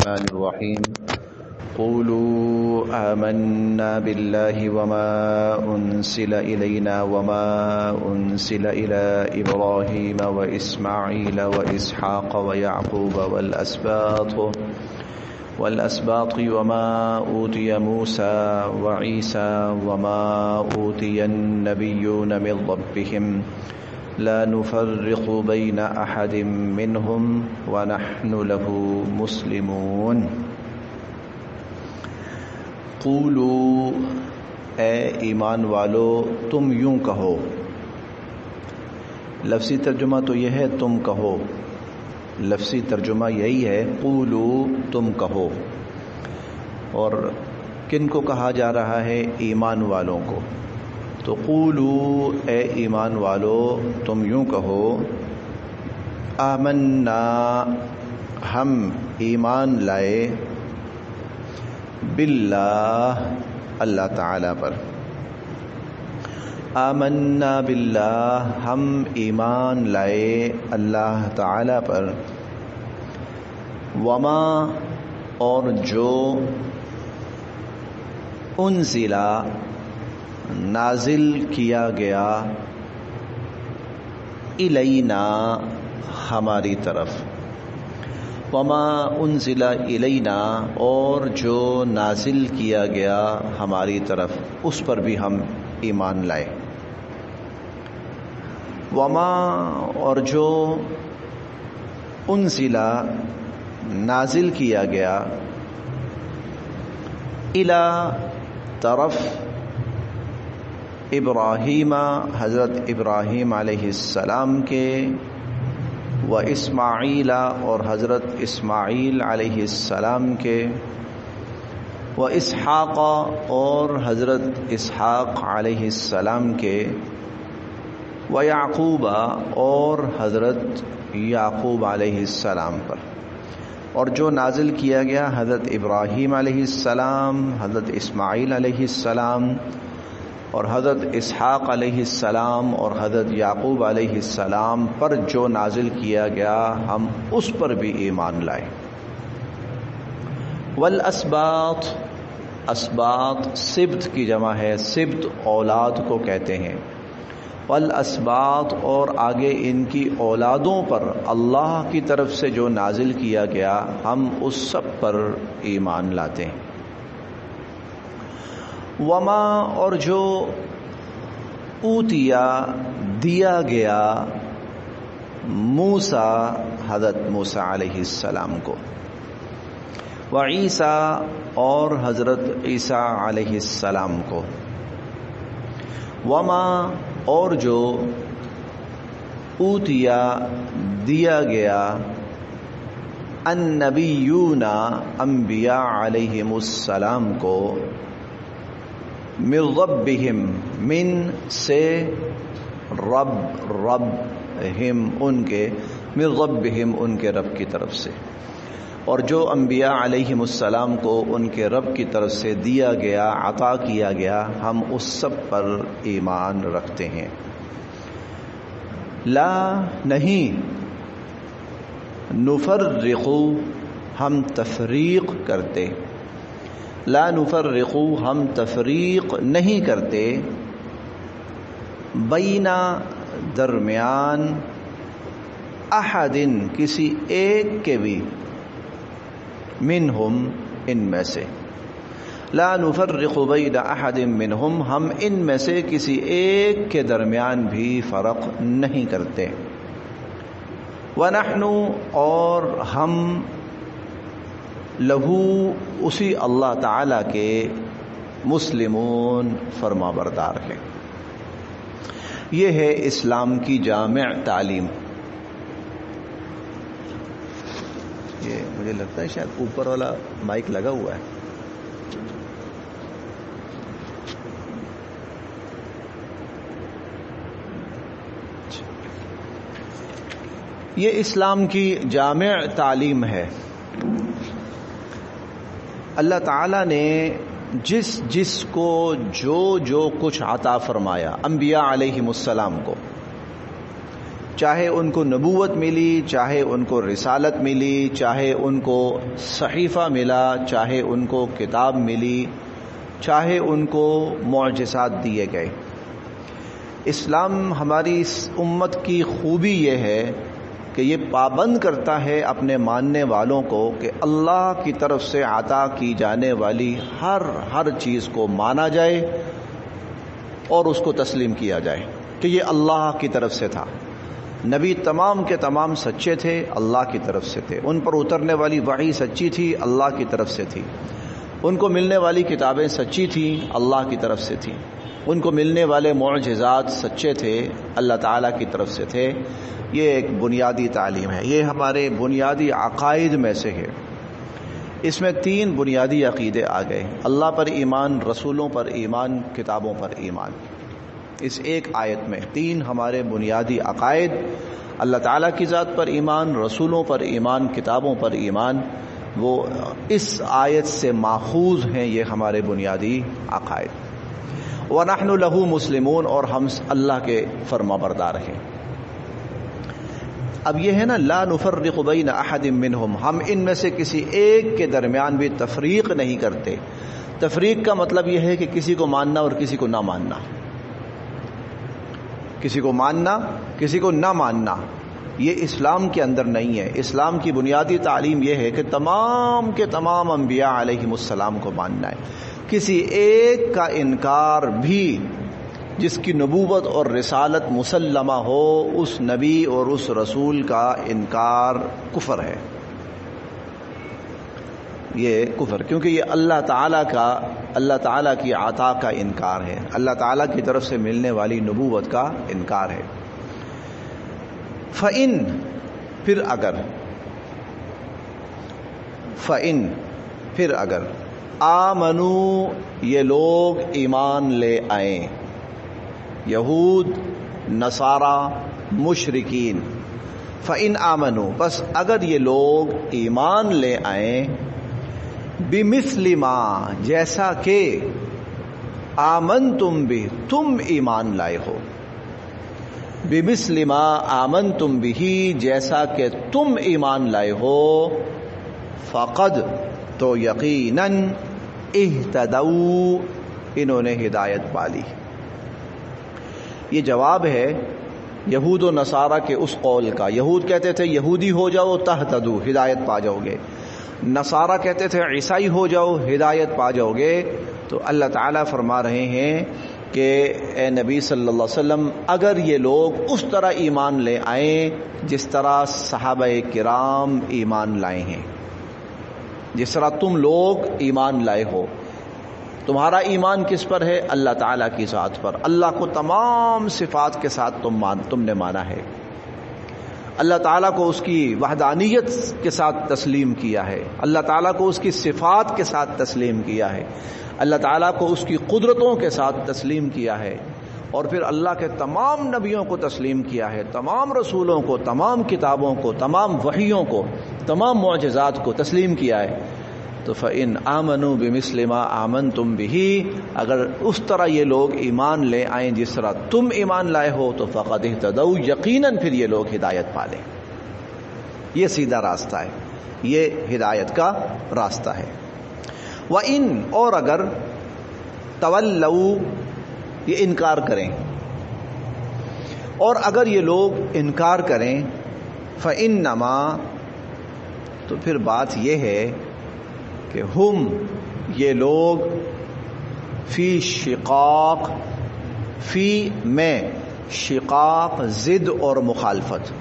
الرحمن الرحيم قولوا آمنا بالله وما أنزل إلينا وما أنزل إلى إبراهيم وإسماعيل وإسحاق ويعقوب والأسباط وما أوتي موسى وعيسى وما أوتي النبيون من ربهم لا نفرق بين أحد منهم ونحن له مسلمون قولوا اے ایمان والو تم یوں کہو. لفظی ترجمہ تو یہ ہے تم کہو، لفظی ترجمہ یہی ہے قولو تم کہو. اور کن کو کہا جا رہا ہے؟ ایمان والوں کو. تو قولو اے ایمان والو تم یوں کہو آمنا ہم ایمان لائے باللہ اللہ تعالی پر. آمنا باللہ ہم ایمان لائے اللہ تعالی پر. وما اور جو انزلا نازل کیا گیا الینا ہماری طرف. وما انزل الینا اور جو نازل کیا گیا ہماری طرف اس پر بھی ہم ایمان لائے. وما اور جو انزل نازل کیا گیا الی طرف ابراہیم حضرت ابراہیم علیہ السلام کے، و اسماعیل اور حضرت اسماعیل علیہ السلام کے، و اسحاق اور حضرت اسحاق علیہ السلام کے، و یعقوب اور حضرت یعقوب علیہ السلام پر. اور جو نازل کیا گیا حضرت ابراہیم علیہ السلام، حضرت اسماعیل علیہ السلام اور حضرت اسحاق علیہ السلام اور حضرت یعقوب علیہ السلام پر جو نازل کیا گیا ہم اس پر بھی ایمان لائے. والاسباط اسباط سبط کی جمع ہے، سبط اولاد کو کہتے ہیں. والاسباط اور آگے ان کی اولادوں پر اللہ کی طرف سے جو نازل کیا گیا ہم اس سب پر ایمان لاتے ہیں. وما اور جو اوتیا دیا گیا موسیٰ حضرت موسیٰ علیہ السلام کو، و عیسیٰ اور حضرت عیسیٰ علیہ السلام کو. وما اور جو اوتیا دیا گیا النبیون انبیاء علیہم السلام کو، من ربہم من سے، رب ہم ان کے، من ربہم ان کے رب کی طرف سے. اور جو انبیاء علیہم السلام کو ان کے رب کی طرف سے دیا گیا عطا کیا گیا ہم اس سب پر ایمان رکھتے ہیں. لا نہیں، نفرق ہم تفریق کرتے، لا نفرق ہم تفریق نہیں کرتے، بینا درمیان، احد کسی ایک کے بھی، منہم ان میں سے. لا نفرق بین احد منہم ہم ان میں سے کسی ایک کے درمیان بھی فرق نہیں کرتے. ونحن اور ہم لہو اسی اللہ تعالی کے مسلمون فرما بردار ہیں. یہ ہے اسلام کی جامع تعلیم. یہ مجھے لگتا ہے شاید اوپر والا مائک لگا ہوا ہے. یہ اسلام کی جامع تعلیم ہے. اللہ تعالیٰ نے جس کو جو کچھ عطا فرمایا انبیاء علیہم السلام کو، چاہے ان کو نبوت ملی، چاہے ان کو رسالت ملی، چاہے ان کو صحیفہ ملا، چاہے ان کو کتاب ملی، چاہے ان کو معجزات دیے گئے۔ اسلام ہماری اس امت کی خوبی یہ ہے کہ یہ پابند کرتا ہے اپنے ماننے والوں کو کہ اللہ کی طرف سے عطا کی جانے والی ہر چیز کو مانا جائے اور اس کو تسلیم کیا جائے کہ یہ اللہ کی طرف سے تھا۔ نبی تمام کے تمام سچے تھے، اللہ کی طرف سے تھے، ان پر اترنے والی وحی سچی تھی، اللہ کی طرف سے تھی، ان کو ملنے والی کتابیں سچی تھیں، اللہ کی طرف سے تھیں، ان کو ملنے والے معجزات سچے تھے، اللہ تعالیٰ کی طرف سے تھے۔ یہ ایک بنیادی تعلیم ہے، یہ ہمارے بنیادی عقائد میں سے ہے۔ اس میں 3 بنیادی عقیدے آ گئے: اللہ پر ایمان، رسولوں پر ایمان، کتابوں پر ایمان۔ اس ایک آیت میں 3 ہمارے بنیادی عقائد، اللہ تعالیٰ کی ذات پر ایمان، رسولوں پر ایمان، کتابوں پر ایمان، وہ اس آیت سے ماخوذ ہیں، یہ ہمارے بنیادی عقائد۔ وَنَحْنُ لَهُ مُسْلِمُونَ، اور ہم اللہ کے فرما بردار ہیں۔ اب یہ ہے نا، لا نفرق بین احد منہم، ہم ان میں سے کسی ایک کے درمیان بھی تفریق نہیں کرتے۔ تفریق کا مطلب یہ ہے کہ کسی کو ماننا اور کسی کو نہ ماننا، کسی کو ماننا کسی کو نہ ماننا، یہ اسلام کے اندر نہیں ہے۔ اسلام کی بنیادی تعلیم یہ ہے کہ تمام کے تمام انبیاء علیہم السلام کو ماننا ہے۔ کسی ایک کا انکار بھی جس کی نبوت اور رسالت مسلمہ ہو، اس نبی اور اس رسول کا انکار کفر ہے، یہ کفر، کیونکہ یہ اللہ تعالیٰ کی عطا کا انکار ہے، اللہ تعالیٰ کی طرف سے ملنے والی نبوت کا انکار ہے۔ فَإِن، پھر اگر آمنو، یہ لوگ ایمان لے آئیں، یہود، نصارہ، مشرکین، فَإِن آمنو، بس اگر یہ لوگ ایمان لے آئیں، بِمِثْلِ مَا، جیسا کہ آمنتم بھی، تم ایمان لائے ہو، بِمِثْلِ مَا آمنتم بِهِ، جیسا کہ تم ایمان لائے ہو، فقد، تو یقیناً، اہتدوا، انہوں نے ہدایت پالی۔ یہ جواب ہے یہود و نصارہ کے اس قول کا۔ یہود کہتے تھے یہودی ہو جاؤ تہتدوا، ہدایت پا جاؤ گے، نصارہ کہتے تھے عیسائی ہو جاؤ ہدایت پا جاؤ گے۔ تو اللہ تعالیٰ فرما رہے ہیں کہ اے نبی صلی اللہ علیہ وسلم، اگر یہ لوگ اس طرح ایمان لے آئیں جس طرح صحابہ کرام ایمان لائے ہیں، جس طرح تم لوگ ایمان لائے ہو، تمہارا ایمان کس پر ہے؟ اللہ تعالیٰ کی ذات پر، اللہ کو تمام صفات کے ساتھ تم نے مانا ہے، اللہ تعالیٰ کو اس کی وحدانیت کے ساتھ تسلیم کیا ہے، اللہ تعالیٰ کو اس کی صفات کے ساتھ تسلیم کیا ہے، اللہ تعالیٰ کو اس کی قدرتوں کے ساتھ تسلیم کیا ہے، اور پھر اللہ کے تمام نبیوں کو تسلیم کیا ہے، تمام رسولوں کو، تمام کتابوں کو، تمام وحیوں کو، تمام معجزات کو تسلیم کیا ہے۔ تو فَإِنْ آمَنُوا بِمِثْلِ مَا آمَنْتُمْ بِهِ، اگر اس طرح یہ لوگ ایمان لے آئیں جس طرح تم ایمان لائے ہو، تو فَقَدْ اهْتَدَوْا، یقیناً پھر یہ لوگ ہدایت پا لیں۔ یہ سیدھا راستہ ہے، یہ ہدایت کا راستہ ہے۔ وَإِنْ، اور اگر تَوَلَّوْا، یہ انکار کریں، اور اگر یہ لوگ انکار کریں، فَإِنَّمَا، تو پھر بات یہ ہے کہ ہم، یہ لوگ، فی شقاق، فی میں شقاق، ضد اور مخالفت،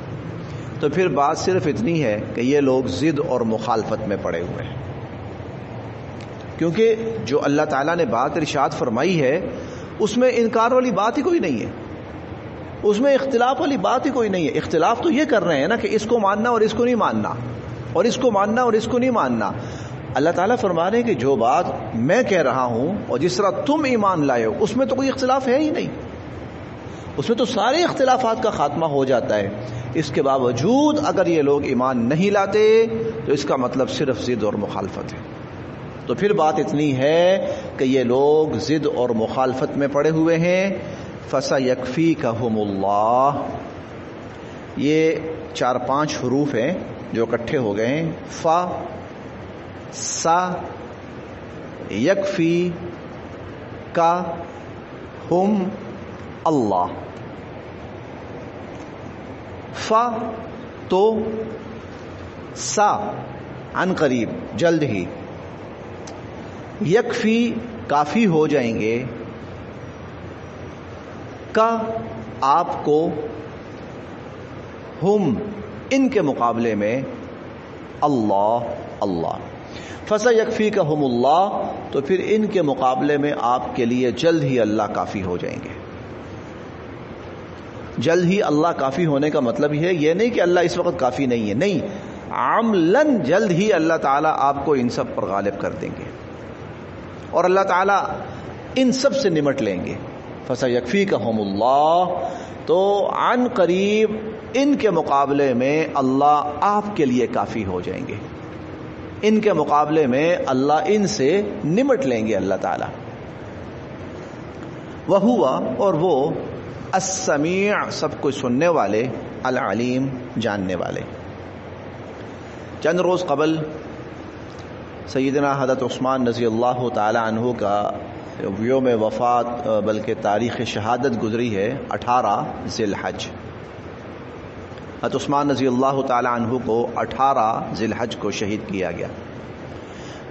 تو پھر بات صرف اتنی ہے کہ یہ لوگ ضد اور مخالفت میں پڑے ہوئے ہیں، کیونکہ جو اللہ تعالیٰ نے بات ارشاد فرمائی ہے اس میں انکار والی بات ہی کوئی نہیں ہے، اس میں اختلاف والی بات ہی کوئی نہیں ہے۔ اختلاف تو یہ کر رہے ہیں نا کہ اس کو ماننا اور اس کو نہیں ماننا، اور اس کو ماننا اور اس کو نہیں ماننا۔ اللہ تعالیٰ فرما رہے ہیں کہ جو بات میں کہہ رہا ہوں اور جس طرح تم ایمان لائے ہو، اس میں تو کوئی اختلاف ہے ہی نہیں، اس میں تو سارے اختلافات کا خاتمہ ہو جاتا ہے۔ اس کے باوجود اگر یہ لوگ ایمان نہیں لاتے تو اس کا مطلب صرف ضد اور مخالفت ہے۔ تو پھر بات اتنی ہے کہ یہ لوگ ضد اور مخالفت میں پڑے ہوئے ہیں۔ فَسَيَكْفِيكَهُمُ اللَّهُ، یہ 4-5 حروف ہیں جو اکٹھے ہو گئے ہیں. فا، سا، یکفی کا، ہم، اللہ. فا تو، سا عن قریب جلد ہی، یکفی کافی ہو جائیں گے، کا آپ کو، ہم ان کے مقابلے میں، اللہ اللہ. فَسَيَكْفِيكَهُمُ اللَّهُ تو پھر ان کے مقابلے میں آپ کے لیے جلد ہی اللہ کافی ہو جائیں گے. جلد ہی اللہ کافی ہونے کا مطلب یہ نہیں کہ اللہ اس وقت کافی نہیں ہے، نہیں، عملاً جلد ہی اللہ تعالیٰ آپ کو ان سب پر غالب کر دیں گے اور اللہ تعالیٰ ان سب سے نمٹ لیں گے. فَسَيَكْفِيكَهُمُ اللَّهُ تو عن قریب ان کے مقابلے میں اللہ آپ کے لیے کافی ہو جائیں گے. ان کے مقابلے میں اللہ ان سے نمٹ لیں گے اللہ تعالیٰ. وَهُوَ اور وہ، السمیع سب کچھ سننے والے، العلیم جاننے والے. چند روز قبل سیدنا حضرت عثمان رضی اللہ تعالی عنہ کا یوم وفات بلکہ تاریخ شہادت گزری ہے 18 ذی الحج. حضرت عثمان رضی اللہ تعالی عنہ کو 18 ذی الحج کو شہید کیا گیا.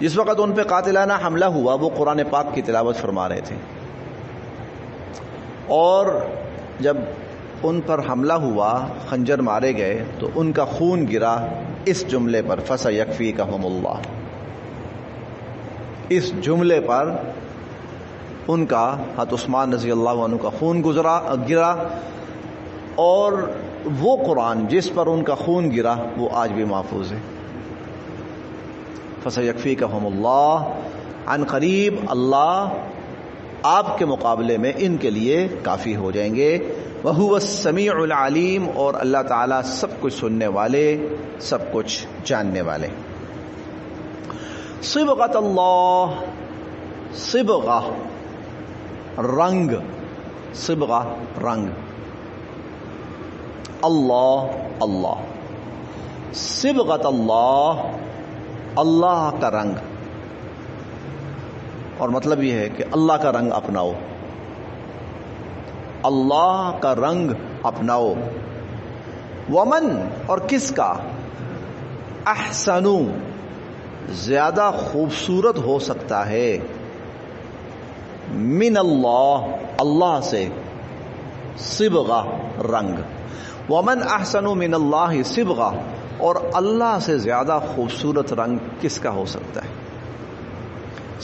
جس وقت ان پہ قاتلانہ حملہ ہوا وہ قرآن پاک کی تلاوت فرما رہے تھے، اور جب ان پر حملہ ہوا، خنجر مارے گئے تو ان کا خون گرا اس جملے پر، فَسَيَكْفِيكَهُمُ اللَّهُ. اس جملے پر ان کا، حضرت عثمان رضی اللہ عنہ کا خون گرا، اور وہ قرآن جس پر ان کا خون گرا وہ آج بھی محفوظ ہے. فَسَيَكْفِيكَهُمُ اللَّهُ عن قریب اللہ آپ کے مقابلے میں ان کے لیے کافی ہو جائیں گے. وَهُوَ السَّمِيعُ الْعَلِيمُ اور اللہ تعالیٰ سب کچھ سننے والے، سب کچھ جاننے والے. صبغۃ اللہ، صبغہ رنگ، صبغہ رنگ، اللہ اللہ، صبغۃ اللہ اللہ کا رنگ. اور مطلب یہ ہے کہ اللہ کا رنگ اپناؤ، اللہ کا رنگ اپناؤ. ومن اور کس کا، احسن زیادہ خوبصورت ہو سکتا ہے، من اللہ اللہ سے، صبغہ رنگ. ومن احسن من اللہ صبغہ اور اللہ سے زیادہ خوبصورت رنگ کس کا ہو سکتا ہے.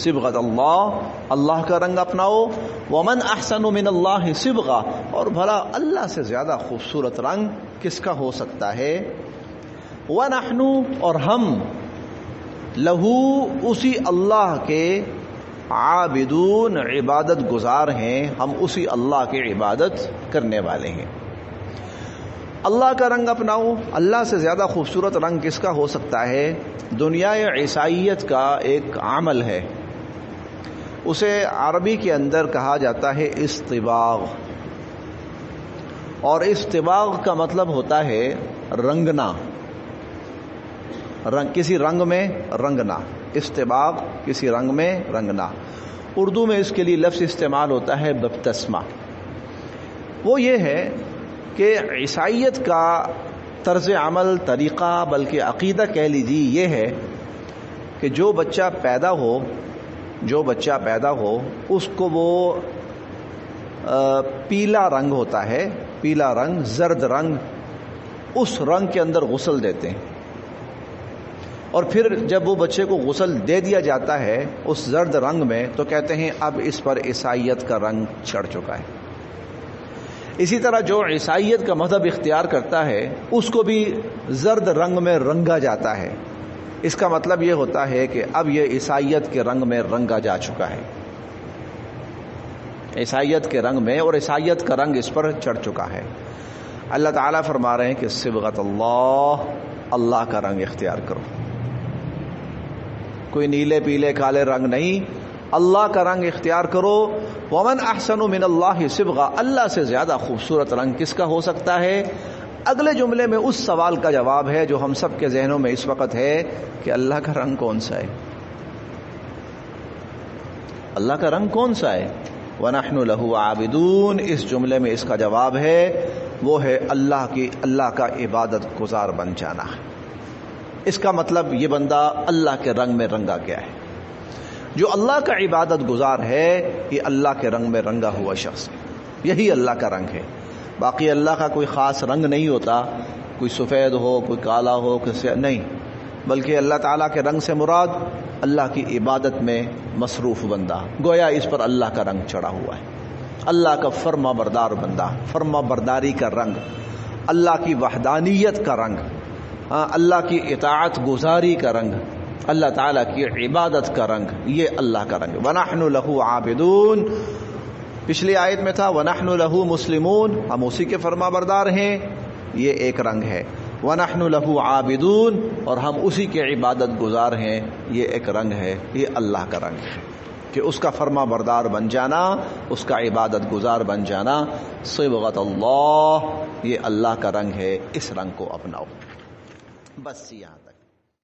صبغۃ اللہ اللہ کا رنگ اپناؤ. ومن احسن من اللہ صبغہ اور بھلا اللہ سے زیادہ خوبصورت رنگ کس کا ہو سکتا ہے. ونحن اور ہم، لہو اسی اللہ کے، عابدون عبادت گزار ہیں، ہم اسی اللہ کے عبادت کرنے والے ہیں. اللہ کا رنگ اپناؤ، اللہ سے زیادہ خوبصورت رنگ کس کا ہو سکتا ہے. دنیا عیسائیت کا ایک عمل ہے، اسے عربی کے اندر کہا جاتا ہے اصطباغ، اور اصطباغ کا مطلب ہوتا ہے رنگنا، کسی رنگ میں رنگنا. اصطباغ کسی رنگ میں رنگنا. اردو میں اس کے لیے لفظ استعمال ہوتا ہے بپتسمہ. وہ یہ ہے کہ عیسائیت کا طرز عمل، طریقہ، بلکہ عقیدہ کہہ لیجیے، یہ ہے کہ جو بچہ پیدا ہو اس کو وہ پیلا رنگ ہوتا ہے، پیلا رنگ، زرد رنگ، اس رنگ کے اندر غسل دیتے ہیں. اور پھر جب وہ بچے کو غسل دے دیا جاتا ہے اس زرد رنگ میں تو کہتے ہیں اب اس پر عیسائیت کا رنگ چڑھ چکا ہے. اسی طرح جو عیسائیت کا مذہب اختیار کرتا ہے اس کو بھی زرد رنگ میں رنگا جاتا ہے. اس کا مطلب یہ ہوتا ہے کہ اب یہ عیسائیت کے رنگ میں رنگا جا چکا ہے، عیسائیت کے رنگ میں، اور عیسائیت کا رنگ اس پر چڑھ چکا ہے. اللہ تعالیٰ فرما رہے ہیں کہ صبغۃ اللہ، اللہ کا رنگ اختیار کرو. کوئی نیلے پیلے کالے رنگ نہیں، اللہ کا رنگ اختیار کرو. ومن احسن من اللہ صبغہ، اللہ سے زیادہ خوبصورت رنگ کس کا ہو سکتا ہے. اگلے جملے میں اس سوال کا جواب ہے جو ہم سب کے ذہنوں میں اس وقت ہے کہ اللہ کا رنگ کون سا ہے؟ اللہ کا رنگ کون سا ہے؟ وَنَحْنُ لَهُ عَابِدُونَ، اس جملے میں اس کا جواب ہے وہ ہے اللہ کا عبادت گزار بن جانا ہے۔ اس کا مطلب یہ بندہ اللہ کے رنگ میں رنگا گیا ہے۔ جو اللہ کا عبادت گزار ہے یہ اللہ کے رنگ میں رنگا ہوا شخص ہے، یہی اللہ کا رنگ ہے۔ باقی اللہ کا کوئی خاص رنگ نہیں ہوتا، کوئی سفید ہو، کوئی کالا ہو، کسی نہیں، بلکہ اللہ تعالیٰ کے رنگ سے مراد اللہ کی عبادت میں مصروف بندہ، گویا اس پر اللہ کا رنگ چڑھا ہوا ہے، اللہ کا فرما بردار بندہ، فرما برداری کا رنگ، اللہ کی وحدانیت کا رنگ، اللہ کی اطاعت گزاری کا رنگ، اللہ تعالیٰ کی عبادت کا رنگ، یہ اللہ کا رنگ۔ وَنَحْنُ لَهُ عَابِدُونَ، پچھلی آیت میں تھا وَنَحْنُ لَهُ مُسْلِمُونَ، ہم اسی کے فرما بردار ہیں، یہ ایک رنگ ہے۔ وَنَحْنُ لَهُ عَابِدُونَ، اور ہم اسی کے عبادت گزار ہیں، یہ ایک رنگ ہے، یہ اللہ کا رنگ ہے کہ اس کا فرما بردار بن جانا، اس کا عبادت گزار بن جانا۔ صبغۃ اللہ، یہ اللہ کا رنگ ہے، اس رنگ کو اپناؤ۔ بس یہاں تک۔